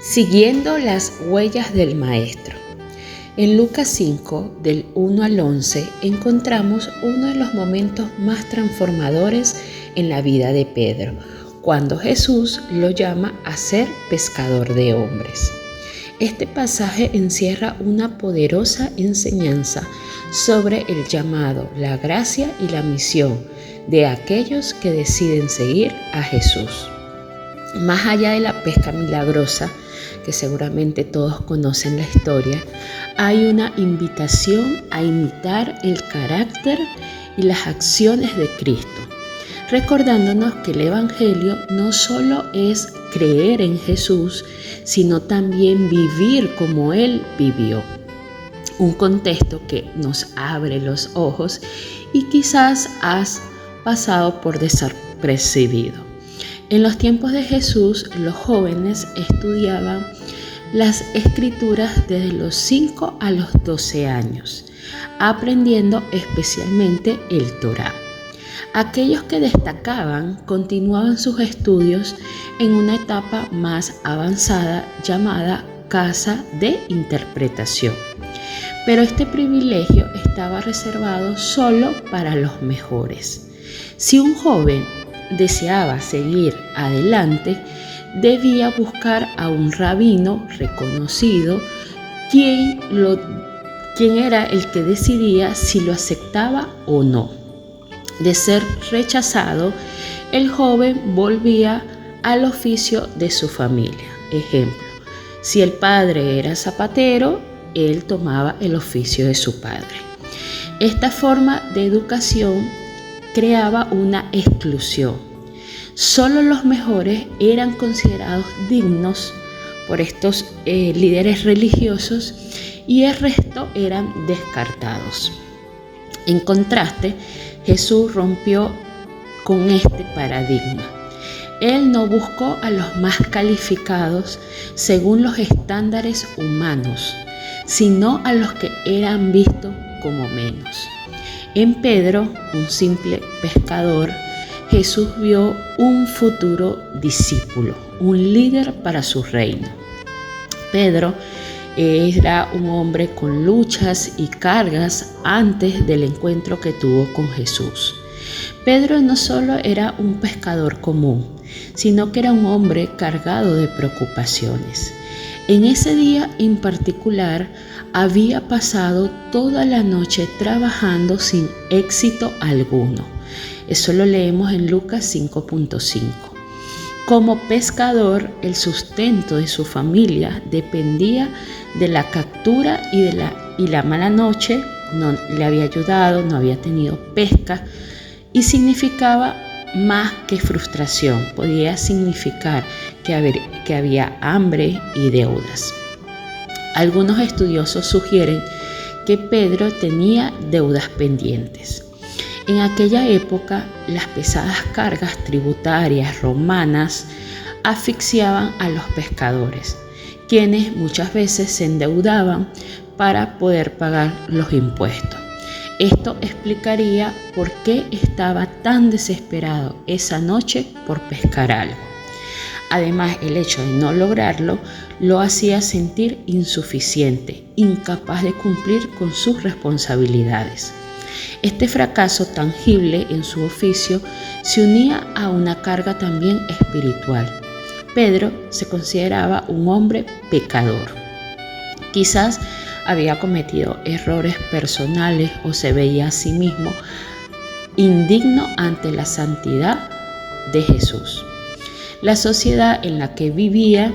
Siguiendo las huellas del Maestro. En Lucas 5, del 1 al 11, encontramos uno de los momentos más transformadores en la vida de Pedro, cuando Jesús lo llama a ser pescador de hombres. Este pasaje encierra una poderosa enseñanza sobre el llamado, la gracia y la misión de aquellos que deciden seguir a Jesús. Más allá de la pesca milagrosa, que seguramente todos conocen la historia, hay una invitación a imitar el carácter y las acciones de Cristo, recordándonos que el Evangelio no solo es creer en Jesús, sino también vivir como Él vivió. Un contexto que nos abre los ojos y quizás has pasado por desapercibido. En los tiempos de Jesús, los jóvenes estudiaban las Escrituras desde los 5 a los 12 años, aprendiendo especialmente el Torá. Aquellos que destacaban continuaban sus estudios en una etapa más avanzada llamada casa de interpretación. Pero este privilegio estaba reservado solo para los mejores. Si un joven deseaba seguir adelante, debía buscar a un rabino reconocido, quien era el que decidía si lo aceptaba o no. De ser rechazado, el joven volvía al oficio de su familia. Ejemplo, si el padre era zapatero, él tomaba el oficio de su padre. Esta forma de educación creaba una exclusión. Solo los mejores eran considerados dignos por estos líderes religiosos y el resto eran descartados. En contraste, Jesús rompió con este paradigma. Él no buscó a los más calificados según los estándares humanos, sino a los que eran vistos como menos. En Pedro, un simple pescador, Jesús vio un futuro discípulo, un líder para su reino. Pedro era un hombre con luchas y cargas antes del encuentro que tuvo con Jesús. Pedro no solo era un pescador común, sino que era un hombre cargado de preocupaciones. En ese día en particular, había pasado toda la noche trabajando sin éxito alguno. Eso lo leemos en Lucas 5.5. Como pescador, el sustento de su familia dependía de la captura y la mala noche no le había ayudado, no había tenido pesca y significaba más que frustración, podía significar que había hambre y deudas. Algunos estudiosos sugieren que Pedro tenía deudas pendientes. En aquella época, las pesadas cargas tributarias romanas asfixiaban a los pescadores, quienes muchas veces se endeudaban para poder pagar los impuestos. Esto explicaría por qué estaba tan desesperado esa noche por pescar algo. Además, el hecho de no lograrlo lo hacía sentir insuficiente, incapaz de cumplir con sus responsabilidades. Este fracaso tangible en su oficio se unía a una carga también espiritual. Pedro se consideraba un hombre pecador. Quizás había cometido errores personales o se veía a sí mismo indigno ante la santidad de Jesús. La sociedad en la que vivía,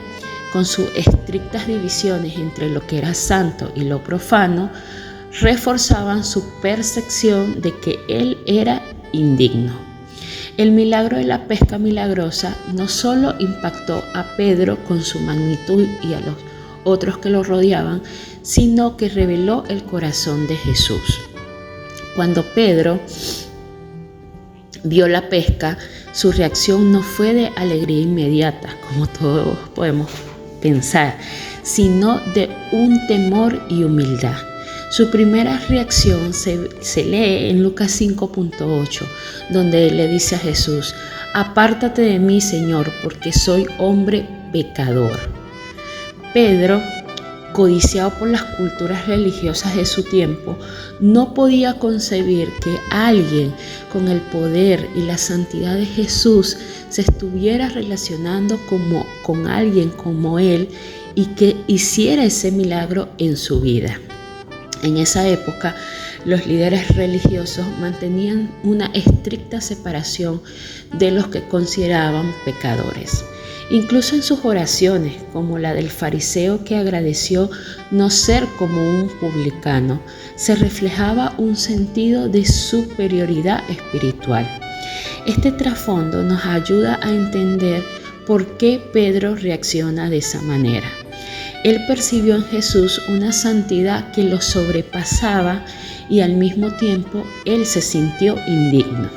con sus estrictas divisiones entre lo que era santo y lo profano, reforzaban su percepción de que él era indigno. El milagro de la pesca milagrosa no solo impactó a Pedro con su magnitud y a los otros que lo rodeaban, sino que reveló el corazón de Jesús. Cuando Pedro vio la pesca, su reacción no fue de alegría inmediata, como todos podemos pensar, sino de un temor y humildad. Su primera reacción se lee en Lucas 5.8, donde él le dice a Jesús: apártate de mí, Señor, porque soy hombre pecador. Pedro, codiciado por las culturas religiosas de su tiempo, no podía concebir que alguien con el poder y la santidad de Jesús se estuviera relacionando con alguien como él y que hiciera ese milagro en su vida. En esa época, los líderes religiosos mantenían una estricta separación de los que consideraban pecadores. Incluso en sus oraciones, como la del fariseo que agradeció no ser como un publicano, se reflejaba un sentido de superioridad espiritual. Este trasfondo nos ayuda a entender por qué Pedro reacciona de esa manera. Él percibió en Jesús una santidad que lo sobrepasaba y al mismo tiempo él se sintió indigno.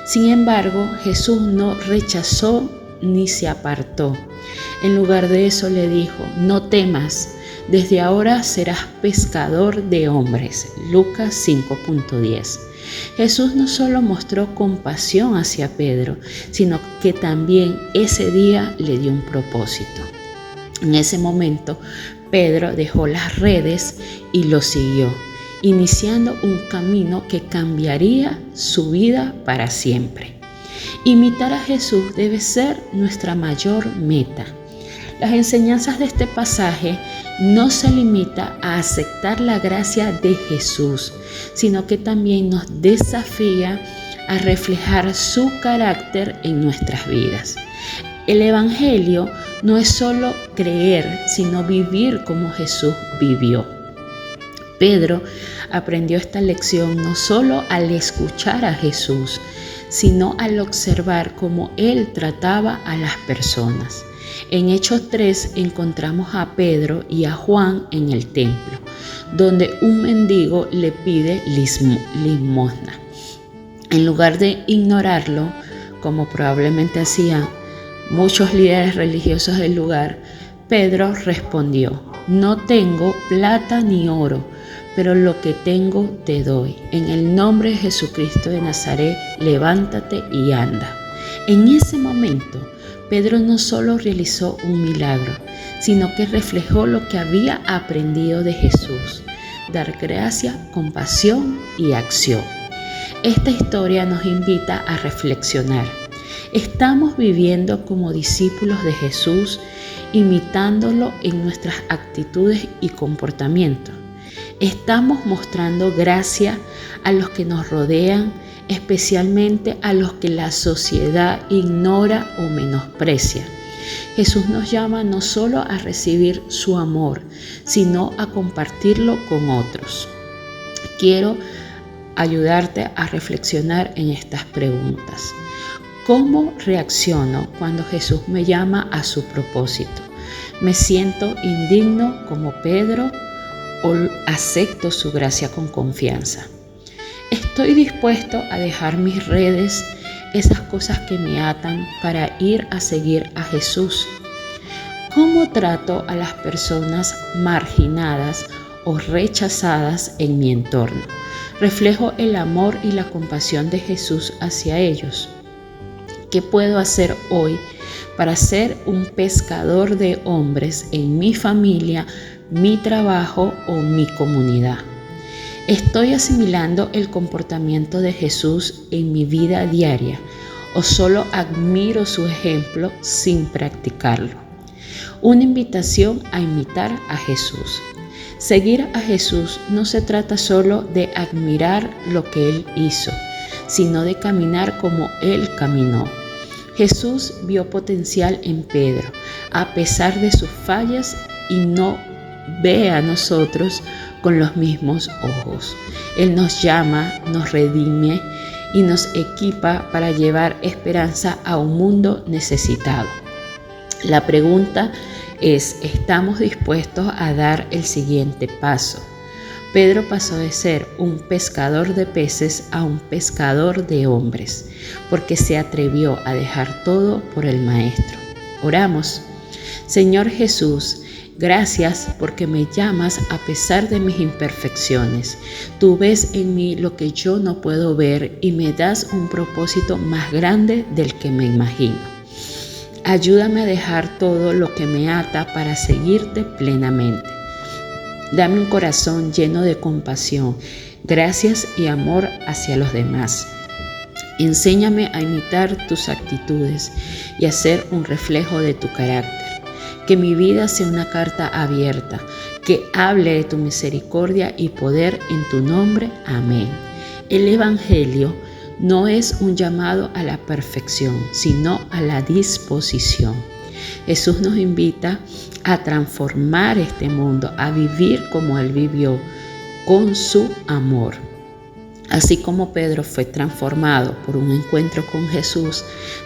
Sin embargo, Jesús no rechazó ni se apartó. En lugar de eso le dijo: no temas, desde ahora serás pescador de hombres. Lucas 5.10. Jesús no solo mostró compasión hacia Pedro, sino que también ese día le dio un propósito. En ese momento, Pedro dejó las redes y lo siguió, iniciando un camino que cambiaría su vida para siempre. Imitar a Jesús debe ser nuestra mayor meta. Las enseñanzas de este pasaje no se limita a aceptar la gracia de Jesús, sino que también nos desafía a reflejar su carácter en nuestras vidas. El Evangelio no es solo creer, sino vivir como Jesús vivió. Pedro aprendió esta lección no solo al escuchar a Jesús, sino al observar cómo Él trataba a las personas. En Hechos 3 encontramos a Pedro y a Juan en el templo, donde un mendigo le pide limosna. En lugar de ignorarlo, como probablemente hacían muchos líderes religiosos del lugar, Pedro respondió: no tengo plata ni oro, pero lo que tengo te doy. En el nombre de Jesucristo de Nazaret, levántate y anda. En ese momento, Pedro no solo realizó un milagro, sino que reflejó lo que había aprendido de Jesús: dar gracia, compasión y acción. Esta historia nos invita a reflexionar. ¿Estamos viviendo como discípulos de Jesús, imitándolo en nuestras actitudes y comportamientos? ¿Estamos mostrando gracia a los que nos rodean, especialmente a los que la sociedad ignora o menosprecia? Jesús nos llama no solo a recibir su amor, sino a compartirlo con otros. Quiero ayudarte a reflexionar en estas preguntas. ¿Cómo reacciono cuando Jesús me llama a su propósito? ¿Me siento indigno como Pedro o acepto su gracia con confianza? ¿Estoy dispuesto a dejar mis redes, esas cosas que me atan, para ir a seguir a Jesús? ¿Cómo trato a las personas marginadas o rechazadas en mi entorno? ¿Reflejo el amor y la compasión de Jesús hacia ellos? ¿Qué puedo hacer hoy para ser un pescador de hombres en mi familia, mi trabajo o mi comunidad? ¿Estoy asimilando el comportamiento de Jesús en mi vida diaria o solo admiro su ejemplo sin practicarlo? Una invitación a imitar a Jesús. Seguir a Jesús no se trata solo de admirar lo que Él hizo, sino de caminar como Él caminó. Jesús vio potencial en Pedro, a pesar de sus fallas, y no ve a nosotros con los mismos ojos. Él nos llama, nos redime y nos equipa para llevar esperanza a un mundo necesitado. La pregunta es: ¿estamos dispuestos a dar el siguiente paso? Pedro pasó de ser un pescador de peces a un pescador de hombres, porque se atrevió a dejar todo por el Maestro. Oramos. Señor Jesús, gracias porque me llamas a pesar de mis imperfecciones. Tú ves en mí lo que yo no puedo ver y me das un propósito más grande del que me imagino. Ayúdame a dejar todo lo que me ata para seguirte plenamente. Dame un corazón lleno de compasión, gracias y amor hacia los demás. Enséñame a imitar tus actitudes y a ser un reflejo de tu carácter. Que mi vida sea una carta abierta, que hable de tu misericordia y poder en tu nombre. Amén. El Evangelio no es un llamado a la perfección, sino a la disposición. Jesús nos invita a transformar este mundo, a vivir como Él vivió, con su amor. Así como Pedro fue transformado por un encuentro con Jesús,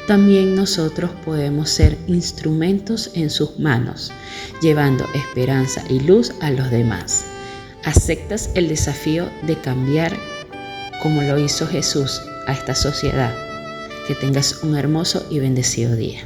también nosotros podemos ser instrumentos en sus manos, llevando esperanza y luz a los demás. ¿Aceptas el desafío de cambiar como lo hizo Jesús a esta sociedad? Que tengas un hermoso y bendecido día.